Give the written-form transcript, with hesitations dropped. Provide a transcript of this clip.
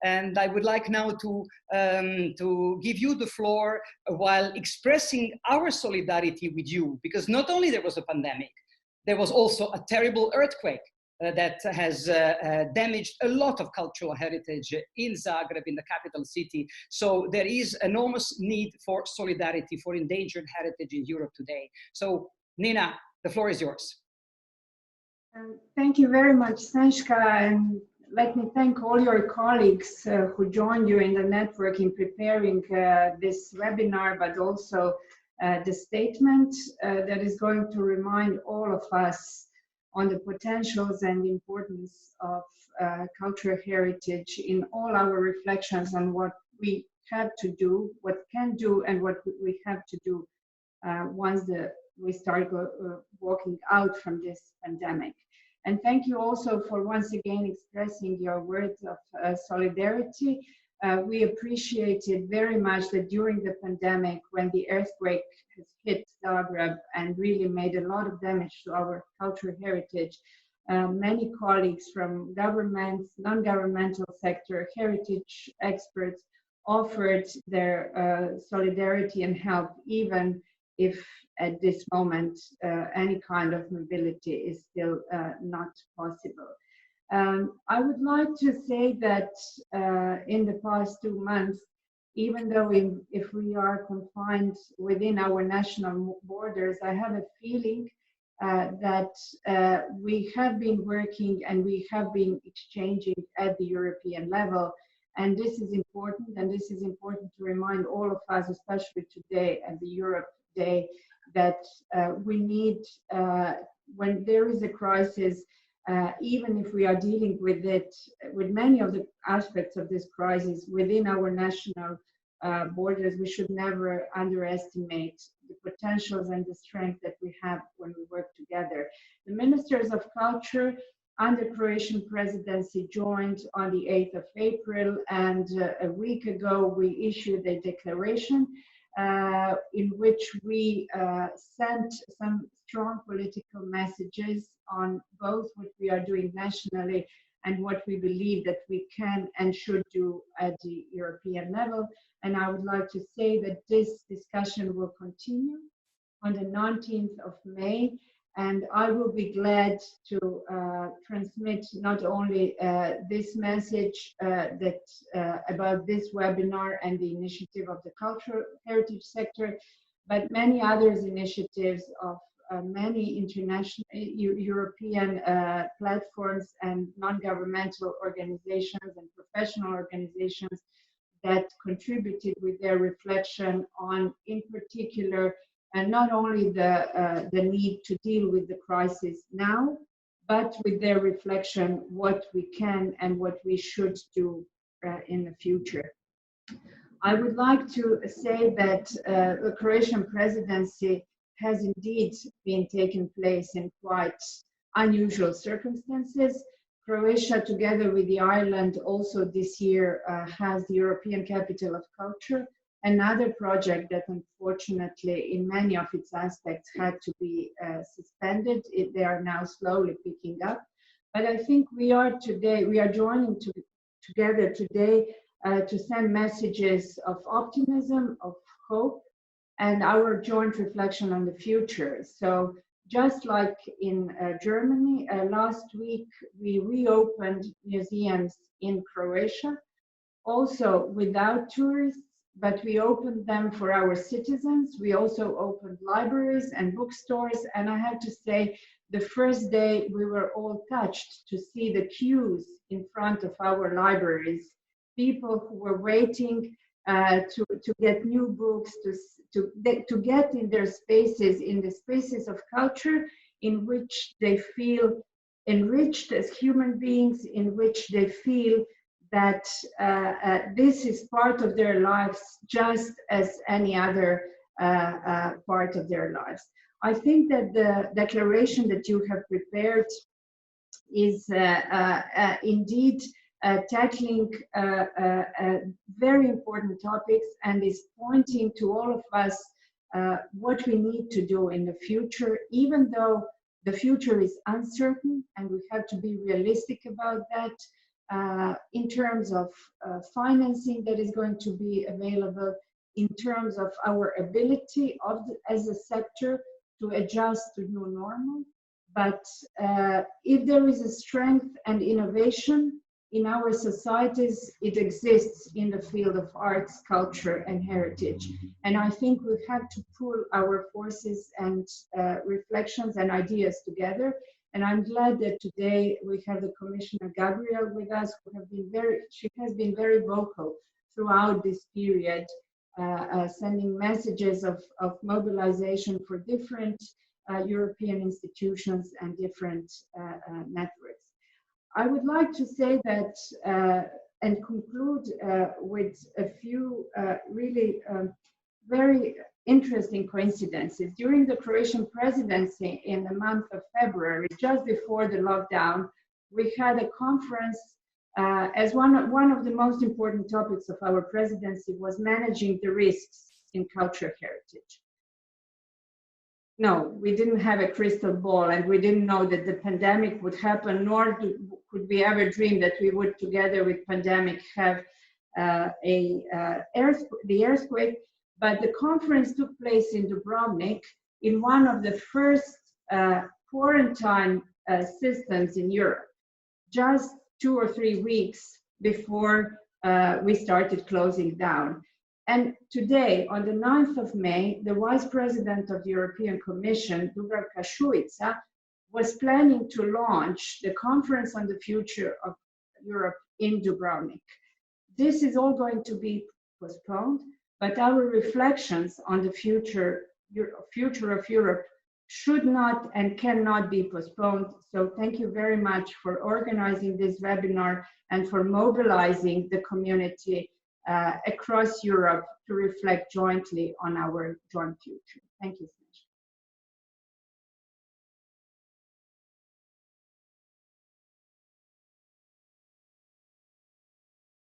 And I would like now to give you the floor while expressing our solidarity with you, because not only there was a pandemic, there was also a terrible earthquake that has damaged a lot of cultural heritage in Zagreb, in the capital city. So there is enormous need for solidarity for endangered heritage in Europe today. So Nina, the floor is yours. Thank you very much, Snežka, and let me thank all your colleagues who joined you in the network in preparing this webinar, but also the statement that is going to remind all of us on the potentials and the importance of cultural heritage in all our reflections on what we have to do, what can do, and what we have to do once we start walking out from this pandemic. And thank you also for once again expressing your words of solidarity. We appreciated very much that during the pandemic, when the earthquake has hit Zagreb and really made a lot of damage to our cultural heritage, many colleagues from governments, non-governmental sector, heritage experts offered their solidarity and help, even if at this moment any kind of mobility is still not possible. I would like to say that in the past 2 months, even though if we are confined within our national borders, I have a feeling that we have been working and we have been exchanging at the European level. And this is important, and this is important to remind all of us, especially today at the Europe Day, that we need, when there is a crisis, even if we are dealing with it, with many of the aspects of this crisis within our national borders, we should never underestimate the potentials and the strength that we have when we work together. The Ministers of Culture under Croatian presidency joined on the 8th of April, and a week ago we issued a declaration in which we sent some strong political messages on both what we are doing nationally and what we believe that we can and should do at the European level. And I would like to say that this discussion will continue on the 19th of May, and I will be glad to transmit not only this message about this webinar and the initiative of the cultural heritage sector, but many other initiatives of many international European platforms and non-governmental organizations and professional organizations that contributed with their reflection on, in particular, and not only the need to deal with the crisis now, but with their reflection what we can and what we should do in the future. I would like to say that the Croatian presidency has indeed been taking place in quite unusual circumstances. Croatia, together with the Ireland, also this year has the European Capital of Culture, another project that unfortunately in many of its aspects had to be suspended. They are now slowly picking up. But I think we are joining together today to send messages of optimism, of hope, and our joint reflection on the future. So just like in Germany, last week we reopened museums in Croatia, also without tourists, but we opened them for our citizens. We also opened libraries and bookstores, and I have to say, the first day we were all touched to see the queues in front of our libraries, people who were waiting to get new books, to get in their spaces, in the spaces of culture in which they feel enriched as human beings, in which they feel that this is part of their lives just as any other part of their lives. I think that the declaration that you have prepared is indeed tackling very important topics and is pointing to all of us what we need to do in the future, even though the future is uncertain and we have to be realistic about that. in terms of financing that is going to be available, in terms of our ability as a sector to adjust to new normal. But if there is a strength and innovation in our societies, it exists in the field of arts, culture, and heritage. And I think we have to pool our forces and reflections and ideas together. And I'm glad that today we have the Commissioner Gabriel with us, she has been very vocal throughout this period, sending messages of mobilization for different European institutions and different networks. I would like to say that and conclude with a few really very interesting coincidences. During the Croatian presidency in the month of February, just before the lockdown, we had a conference as one of the most important topics of our presidency was managing the risks in cultural heritage. No, we didn't have a crystal ball, and we didn't know that the pandemic would happen, nor could we ever dream that we would, together with pandemic, have the earthquake. But the conference took place in Dubrovnik, in one of the first quarantine systems in Europe, just 2 or 3 weeks before we started closing down. And today, on the 9th of May, the Vice President of the European Commission, Dubravka Šuica, was planning to launch the Conference on the Future of Europe in Dubrovnik. This is all going to be postponed, but our reflections on the future of Europe should not and cannot be postponed. So thank you very much for organizing this webinar and for mobilizing the community across Europe to reflect jointly on our joint future. Thank you.